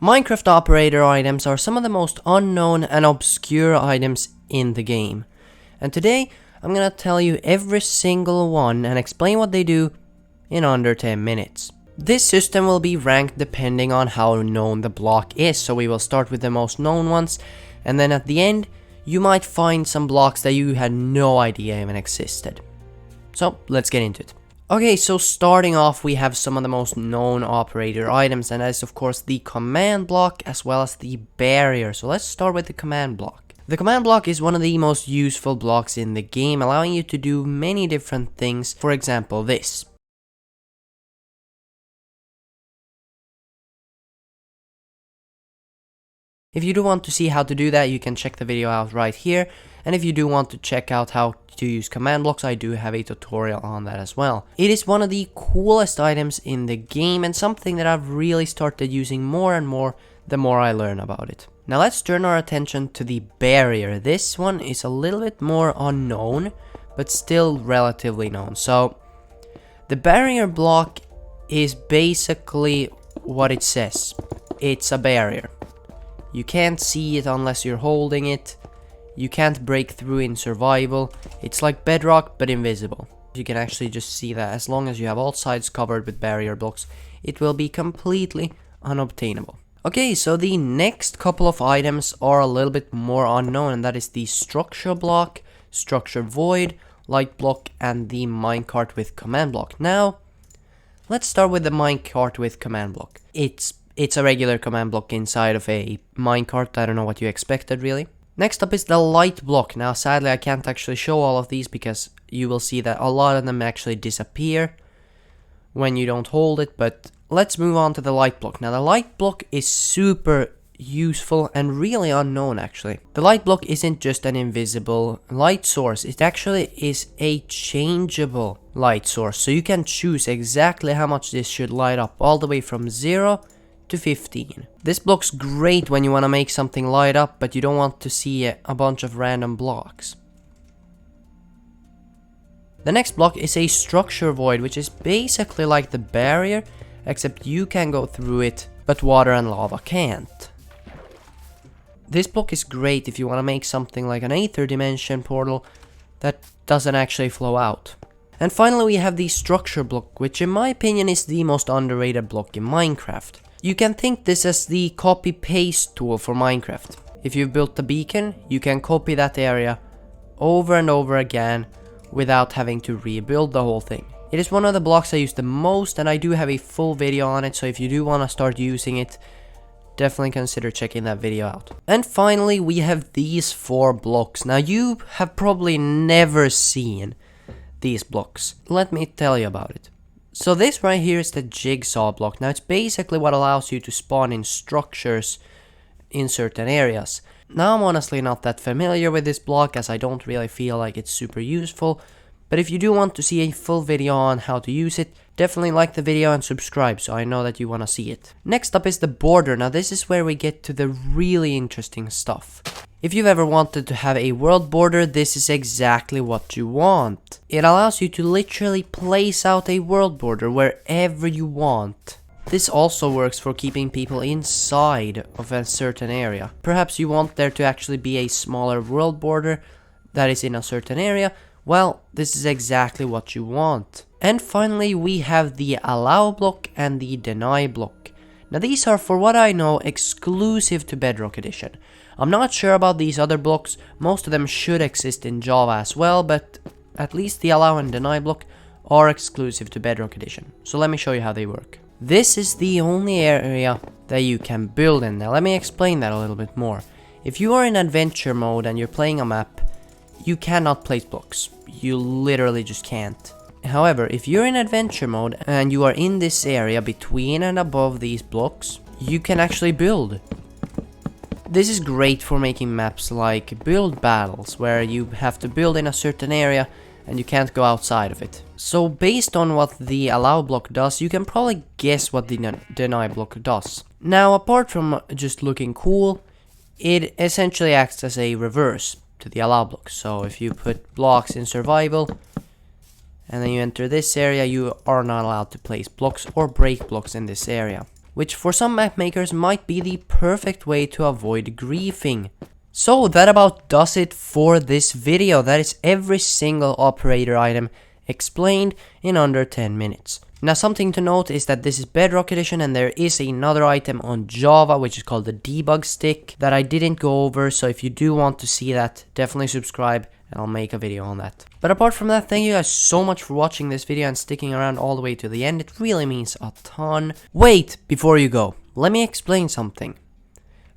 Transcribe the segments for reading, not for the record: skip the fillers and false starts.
Minecraft operator items are some of the most unknown and obscure items in the game. And today, I'm gonna tell you every single one and explain what they do in under 10 minutes. This system will be ranked depending on how known the block is, so we will start with the most known ones, and then at the end, you might find some blocks that you had no idea even existed. So, let's get into it. Okay, so starting off, we have some of the most known operator items, and that is of course the command block as well as the barrier. So let's start with the command block. The command block is one of the most useful blocks in the game, allowing you to do many different things. For example, this. If you do want to see how to do that, you can check the video out right here. And if you do want to check out how to use command blocks, I do have a tutorial on that as well. It is one of the coolest items in the game and something that I've really started using more and more the more I learn about it. Now let's turn our attention to the barrier. This one is a little bit more unknown, but still relatively known. So the barrier block is basically what it says. It's a barrier. You can't see it unless you're holding it. You can't break through in survival. It's like bedrock but invisible. You can actually just see that as long as you have all sides covered with barrier blocks, it will be completely unobtainable. Okay, so the next couple of items are a little bit more unknown, and that is the structure block, structure void, light block, and the minecart with command block. Now, let's start with the minecart with command block. It's a regular command block inside of a minecart. I don't know what you expected really. Next up is the light block. Now sadly I can't actually show all of these because you will see that a lot of them actually disappear when you don't hold it, but let's move on to the light block. Now the light block is super useful and really unknown actually. The light block isn't just an invisible light source, it actually is a changeable light source. So you can choose exactly how much this should light up, all the way from 0 to 15. This block's great when you want to make something light up, but you don't want to see a bunch of random blocks. The next block is a structure void, which is basically like the barrier, except you can go through it, but water and lava can't. This block is great if you want to make something like an Aether Dimension portal that doesn't actually flow out. And finally we have the structure block, which in my opinion is the most underrated block in Minecraft. You can think this as the copy-paste tool for Minecraft. If you've built a beacon, you can copy that area over and over again without having to rebuild the whole thing. It is one of the blocks I use the most, and I do have a full video on it, so if you do want to start using it, definitely consider checking that video out. And finally we have these 4 blocks. Now you have probably never seen these blocks. Let me tell you about it. So this right here is the jigsaw block. Now it's basically what allows you to spawn in structures in certain areas. Now I'm honestly not that familiar with this block as I don't really feel like it's super useful. But if you do want to see a full video on how to use it, definitely like the video and subscribe so I know that you want to see it. Next up is the border. Now this is where we get to the really interesting stuff. If you've ever wanted to have a world border, this is exactly what you want. It allows you to literally place out a world border wherever you want. This also works for keeping people inside of a certain area. Perhaps you want there to actually be a smaller world border that is in a certain area. Well, this is exactly what you want. And finally we have the allow block and the deny block. Now these are, for what I know, exclusive to Bedrock Edition. I'm not sure about these other blocks. Most of them should exist in Java as well, but at least the allow and deny block are exclusive to Bedrock Edition. So let me show you how they work. This is the only area that you can build in. Now let me explain that a little bit more. If you are in adventure mode and you're playing a map, you cannot place blocks. You literally just can't. However, if you're in adventure mode and you are in this area between and above these blocks, you can actually build. This is great for making maps like build battles, where you have to build in a certain area and you can't go outside of it. So based on what the allow block does, you can probably guess what the deny block does. Now apart from just looking cool, it essentially acts as a reverse to the allow block. So if you put blocks in survival and then you enter this area, you are not allowed to place blocks or break blocks in this area. which for some map makers might be the perfect way to avoid griefing. So that about does it for this video. That is every single operator item explained in under 10 minutes. Now something to note is that this is Bedrock Edition and there is another item on Java which is called the debug stick that I didn't go over, so if you do want to see that, definitely subscribe and I'll make a video on that. But apart from that, thank you guys so much for watching this video and sticking around all the way to the end. It really means a ton. Wait, before you go, let me explain something.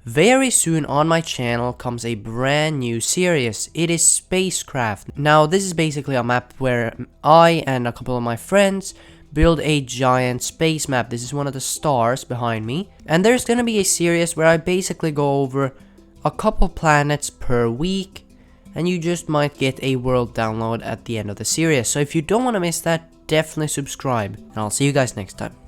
Very soon on my channel comes a brand new series. It is Spacecraft. Now this is basically a map where I and a couple of my friends build a giant space map. This is one of the stars behind me. And there's gonna be a series where I basically go over a couple planets per week. And you just might get a world download at the end of the series. So if you don't want to miss that, definitely subscribe. And I'll see you guys next time.